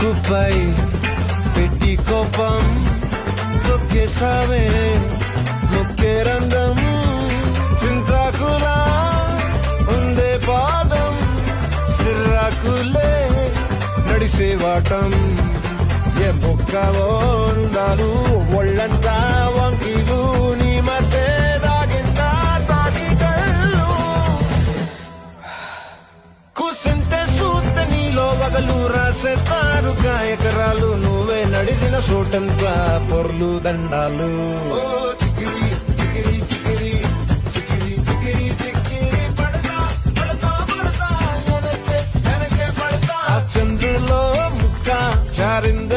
ముక్కుపై పెట్టి కోపం తొక్కేసావే నొక్కే రంగం చింతాకులా ఉందే పాదం సిర్రాకులే నడిసే వాటం ఏ బొక్కవో ఉండాలు ఒళ్ళంతా వంకీలు నీ మధ్య దాగిందా తాటి కళ్ళు కూసింటే సూత నీలో వగలు రాసేతారుగా ఎకరాలు నువ్వే నడిసిన చోటంతా పొర్లు దండాలు చికిరి చికిరి చికిరి చికిరి చికిరి చికిరి పడతా పడతా పడతా వెనకే వెనకే పడతా చంద్రులో ముక్క జారింది